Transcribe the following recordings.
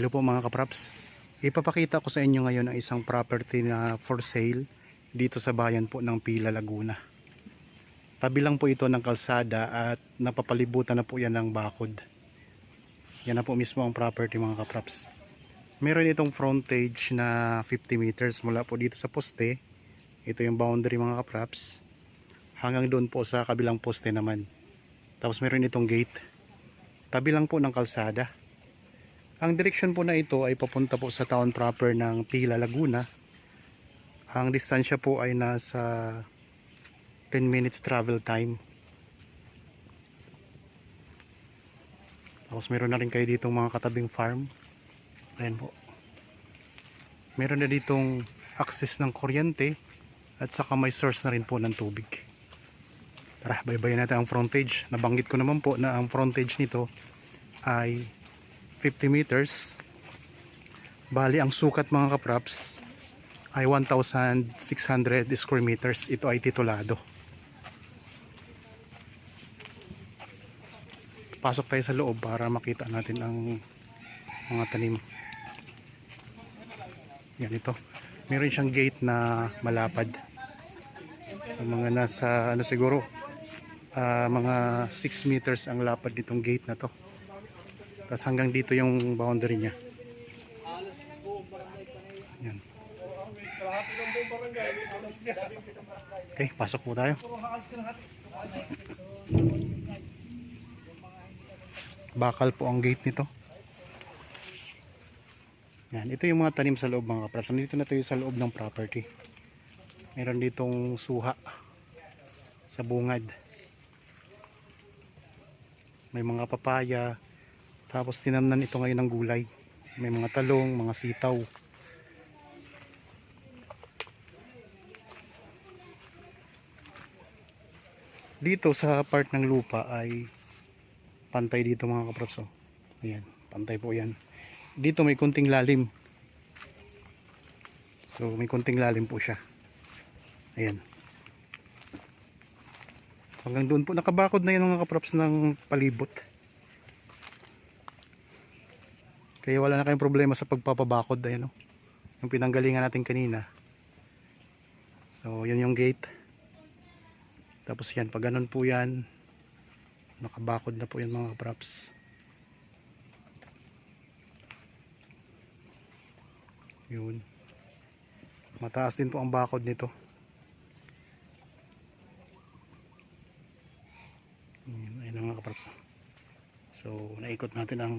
Hello po mga kapraps. Ipapakita ko sa inyo ngayon ang isang property na for sale dito sa bayan po ng Pila, Laguna. Tabi lang po ito ng kalsada at napapalibutan na po yan ng bakod. Yan na po mismo ang property mga kapraps. Meron itong frontage na 50 meters mula po dito sa poste. Ito yung boundary mga kapraps. Hanggang doon po sa kabilang poste naman. Tapos meron itong gate. Tabi lang po ng kalsada. Ang direksyon po na ito ay papunta po sa town proper ng Pila, Laguna. Ang distansya po ay nasa 10 minutes travel time. Tapos meron na rin kayo ditong mga katabing farm. Ayan po. Meron na ditong access ng kuryente at saka may source na rin po ng tubig. Tara, baybayin natin ang frontage. Nabanggit ko naman po na ang frontage nito ay 50 meters. Bali ang sukat mga kapraps ay 1,600 square meters. Ito ay titulado. Pasok tayo sa loob para makita natin ang mga tanim. Yan ito. Meron siyang gate na malapad. Mga nasa siguro mga 6 meters ang lapad nitong gate na to. Tapos hanggang dito yung boundary niya. Yan. Okay, pasok po tayo. Bakal po ang gate nito. Yan, ito yung mga tanim sa loob mga kapraps. Nandito na tayo sa loob ng property. Meron ditong suha sa bungad. May mga papaya. Tapos tinamnan ito ngayon ng gulay. May mga talong, mga sitaw. Dito sa part ng lupa ay pantay dito mga kapraps. Ayan, pantay po yan. Dito may kunting lalim. So may kunting lalim po siya. Ayan. So, hanggang doon po nakabakod na yan mga kapraps ng palibot. Kaya wala na kayong problema sa pagpapabakod. Ayan, yung pinanggalingan natin kanina. So yan yung gate. Tapos yan, pag ganun po yan, nakabakod na po yan mga kapraps. Yun. Mataas din po ang bakod nito. Ayun ang mga kapraps. So naikot natin ang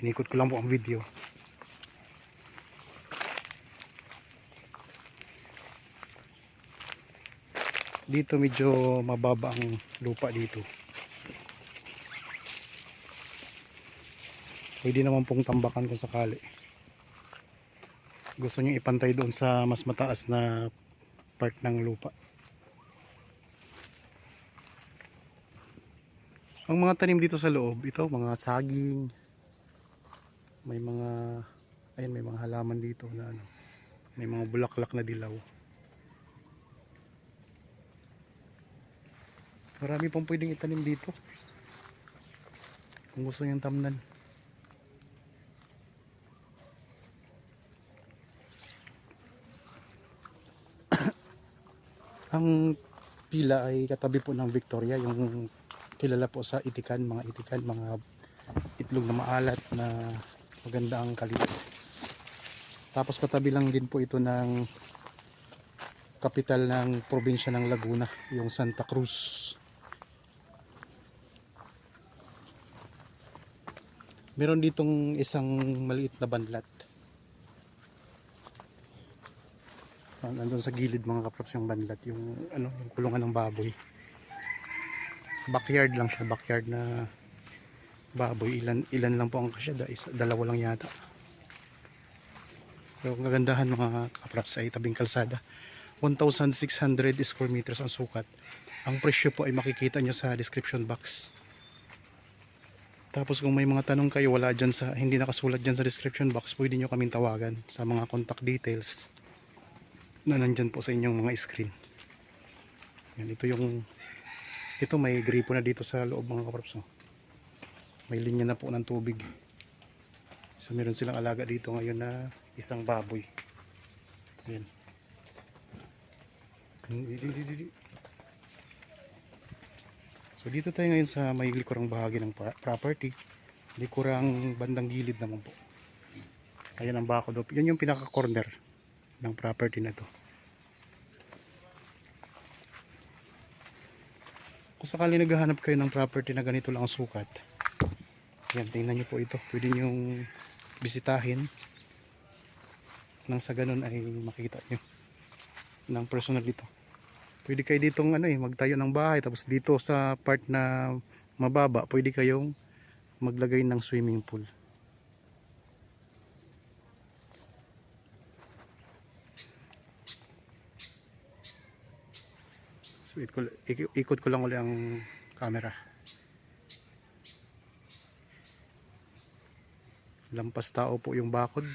inikot ko lang po ang video. Dito medyo mababa ang lupa dito. Pwede naman pong tambakan kung sakali. Gusto nyo ipantay doon sa mas mataas na part ng lupa. Ang mga tanim dito sa loob, ito mga saging. May mga ayun, may mga halaman dito na may mga bulaklak na dilaw. Marami pong pwedeng itanim dito kung gusto nyo tamnan. Ang Pila ay katabi po ng Victoria, yung kilala po sa itikan, mga itlog na maalat na maganda ang kalidad. Tapos katabi lang din po ito ng kapital ng probinsya ng Laguna, yung Santa Cruz. Meron ditong isang maliit na banlat. Nandun sa gilid mga kapraps yung banlat, yung yung kulungan ng baboy. Backyard lang siya, backyard na baboy. Ilan lang po ang kasya, dalawa lang yata. So ang kagandahan mga kapraps ay tabing kalsada. 1,600 square meters ang sukat. Ang presyo po ay makikita nyo sa description box. Tapos kung may mga tanong kayo, hindi nakasulat dyan sa description box, pwede nyo kaming tawagan sa mga contact details na nandyan po sa inyong mga screen. Yan, ito may gripo na dito sa loob mga kapraps. May linya na po ng tubig. So meron silang alaga dito ngayon na isang baboy. Ayan. So dito tayo ngayon sa may likurang bahagi ng property. Likurang bandang gilid naman po. Ayan ang bakod. Yan yung pinaka corner ng property na to. Kung sakali naghahanap kayo ng property na ganito lang ang sukat, yan, tingnan nyo po ito. Pwede nyo bisitahin nang sa ganun ay makita nyo ng personal dito. Pwede kayo ditong magtayo ng bahay, tapos dito sa part na mababa pwede kayong maglagay ng swimming pool. So ikot ko lang ulit ang camera. Lampas tao po yung bakod.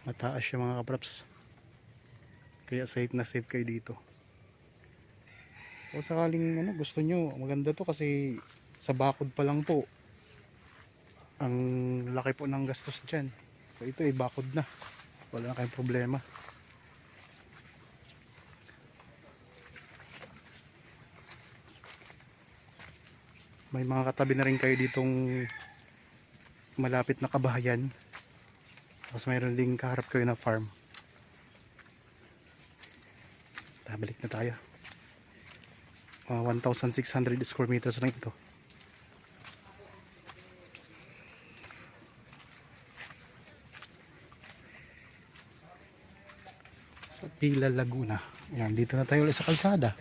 Mataas siya mga kapraps. Kaya safe na safe kayo dito. So sakaling gusto nyo, maganda to kasi sa bakod pa lang po ang laki po ng gastos dyan. So ito ay bakod na. Wala na kayong problema. May mga katabi na rin kayo ditong malapit na kabahayan. Tapos mayroon ding kaharap kayo na farm. Balik na tayo. 1,600 square meters lang ito. Sa Pila, Laguna. Ayan, dito na tayo ulit sa kalsada.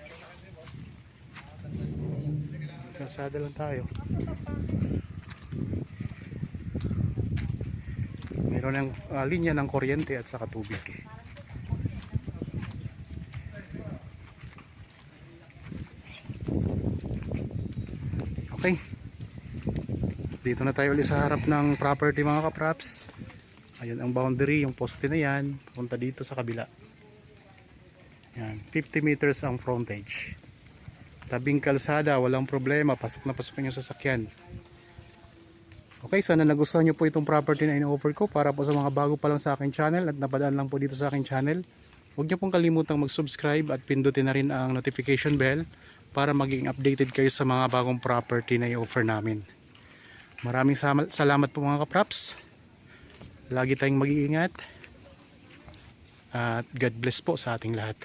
Kalsada lang tayo. Mayroon ng linya ng kuryente at saka tubig. Okay. Dito na tayo ulit sa harap ng property mga kapraps. Ayan ang boundary, yung poste na yan. Punta dito sa kabila. Yan, 50 meters ang frontage. Tabing kalsada, walang problema. Pasok na pasok yung sasakyan. Okay, sana nagustuhan nyo po itong property na in-offer ko para po sa mga bago pa lang sa aking channel at napadaan lang po dito sa aking channel. Huwag nyo pong kalimutang mag-subscribe at pindutin na rin ang notification bell para maging updated kayo sa mga bagong property na i-offer namin. Maraming salamat po mga kapraps. Lagi tayong mag-iingat at God bless po sa ating lahat.